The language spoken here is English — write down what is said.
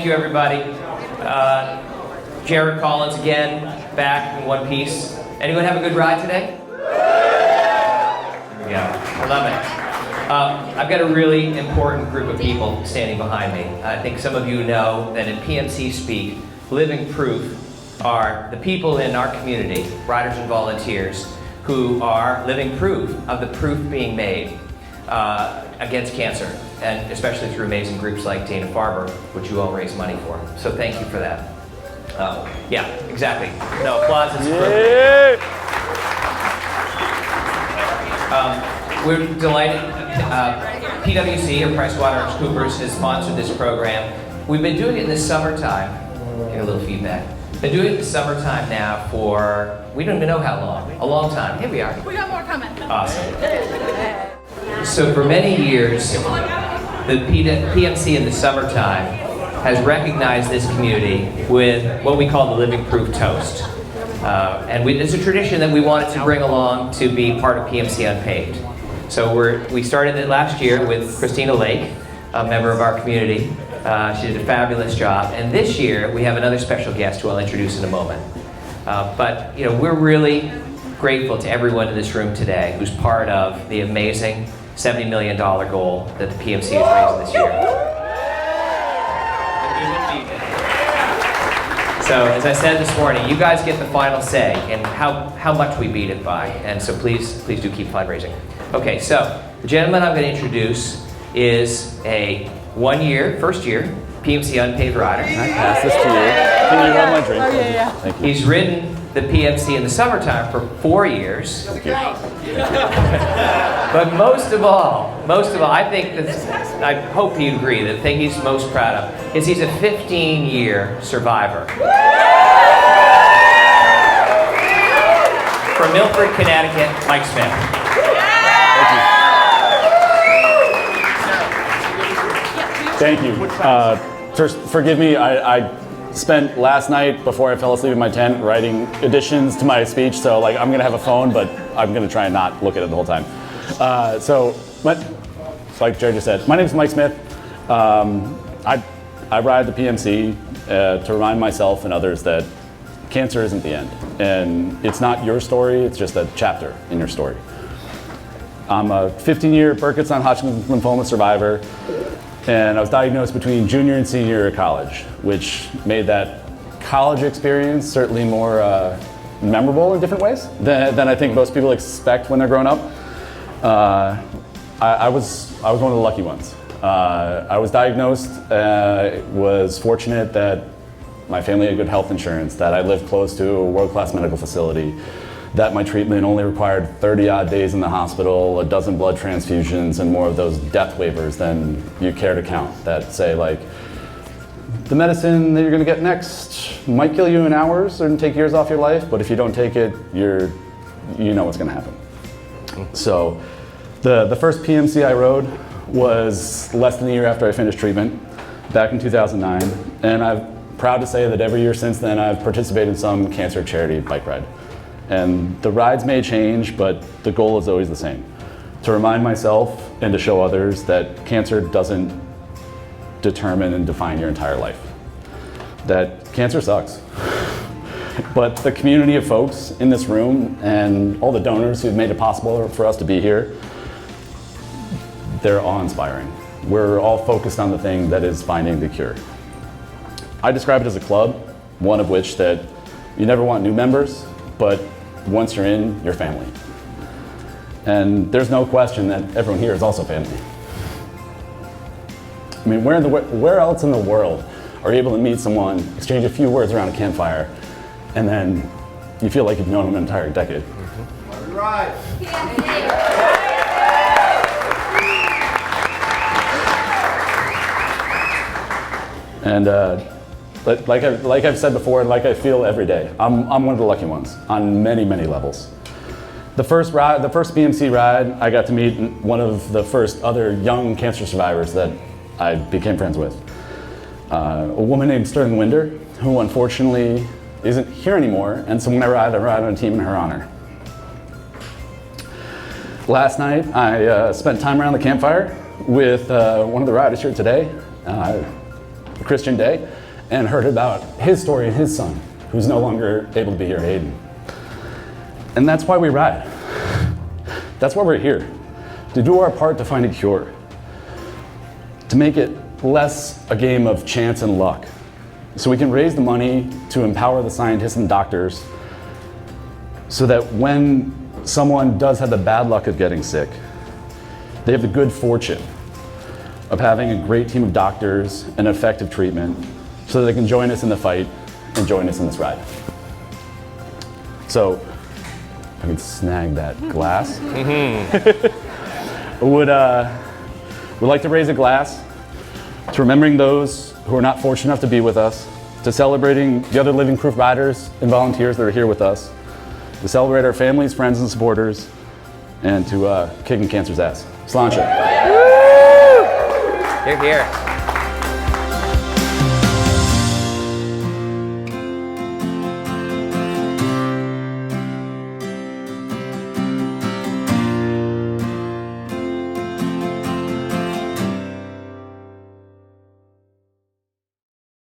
thank you, everybody. Jarrett Collins again, back in one piece. Anyone have a good ride today? There we go. I love it. I've got a really important group of people standing behind me. I think some of you know that in PMC speak, Living Proof are the people in our community, riders and volunteers, who are living proof of the proof being made against cancer, and especially through amazing groups like Dana-Farber, which you all raise money for. So thank you for that. Yeah, exactly. No, applause is appropriate. We're delighted. PwC, or PricewaterhouseCoopers, has sponsored this program. We've been doing it in the summertime. Get a little feedback. Been doing it in the summertime now for, we don't even know how long. A long time. Here we are. We got more coming. Awesome. So for many years, the PMC in the summertime has recognized this community with what we call the Living Proof Toast. And it's a tradition that we wanted to bring along to be part of PMC Unpaved. So we started it last year with Christina Lake, a member of our community. She did a fabulous job. And this year, we have another special guest who I'll introduce in a moment. But you know, we're really grateful to everyone in this room today who's part of the amazing $70 million goal that the PMC has raised this year. So, as I said this morning, you guys get the final say in how much we beat it by, and so please do keep fundraising. Okay, so the gentleman I'm going to introduce is a first year PMC Unpaved rider. Can I pass this to you? Can you hold my drink? Oh, yeah. Thank you. He's ridden the PMC in the summertime for 4 years. But most of all, I think I hope you agree, the thing he's most proud of is he's a 15-year survivor. From Milford, Connecticut, Mike Smith. Thank you. First, forgive me, I spent last night before I fell asleep in my tent writing additions to my speech, so like I'm gonna have a phone, but I'm gonna try and not look at it the whole time. Like Jared just said, my name is Mike Smith. I ride the PMC to remind myself and others that cancer isn't the end, and it's not your story, it's just a chapter in your story. I'm a 15-year Burkitt's non-Hodgkin's lymphoma survivor, and I was diagnosed between junior and senior year of college, which made that college experience certainly more memorable in different ways than I think most people expect when they're growing up. I was one of the lucky ones. I was diagnosed, was fortunate that my family had good health insurance, that I lived close to a world-class medical facility, that my treatment only required 30-odd days in the hospital, a dozen blood transfusions, and more of those death waivers than you care to count that say, like, the medicine that you're going to get next might kill you in hours and take years off your life, but if you don't take it, you know what's going to happen. So the first PMC I rode was less than a year after I finished treatment, back in 2009, and I'm proud to say that every year since then I've participated in some cancer charity bike ride. And the rides may change, but the goal is always the same. To remind myself and to show others that cancer doesn't determine and define your entire life. That cancer sucks. But the community of folks in this room and all the donors who've made it possible for us to be here, they're awe-inspiring. We're all focused on the thing that is finding the cure. I describe it as a club, one of which that you never want new members, but once you're in, you're family. And there's no question that everyone here is also family. I mean, where else in the world are you able to meet someone, exchange a few words around a campfire, and then you feel like you've known them an entire decade? All right. And like I've said before, and like I feel every day, I'm one of the lucky ones on many, many levels. The first PMC ride, I got to meet one of the first other young cancer survivors that I became friends with. A woman named Sterling Winder, who unfortunately isn't here anymore, and so when I ride on a team in her honor. Last night, I spent time around the campfire with one of the riders here today. Christian day and heard about his story and his son, who's no longer able to be here, Hayden. And that's why we ride. That's why we're here, to do our part to find a cure, to make it less a game of chance and luck, so we can raise the money to empower the scientists and doctors so that when someone does have the bad luck of getting sick, they have the good fortune of having a great team of doctors and effective treatment so that they can join us in the fight and join us in this ride. So, if I can snag that glass. would like to raise a glass to remembering those who are not fortunate enough to be with us, to celebrating the other Living Proof riders and volunteers that are here with us, to celebrate our families, friends, and supporters, and to kicking cancer's ass. Sláinte. You're here.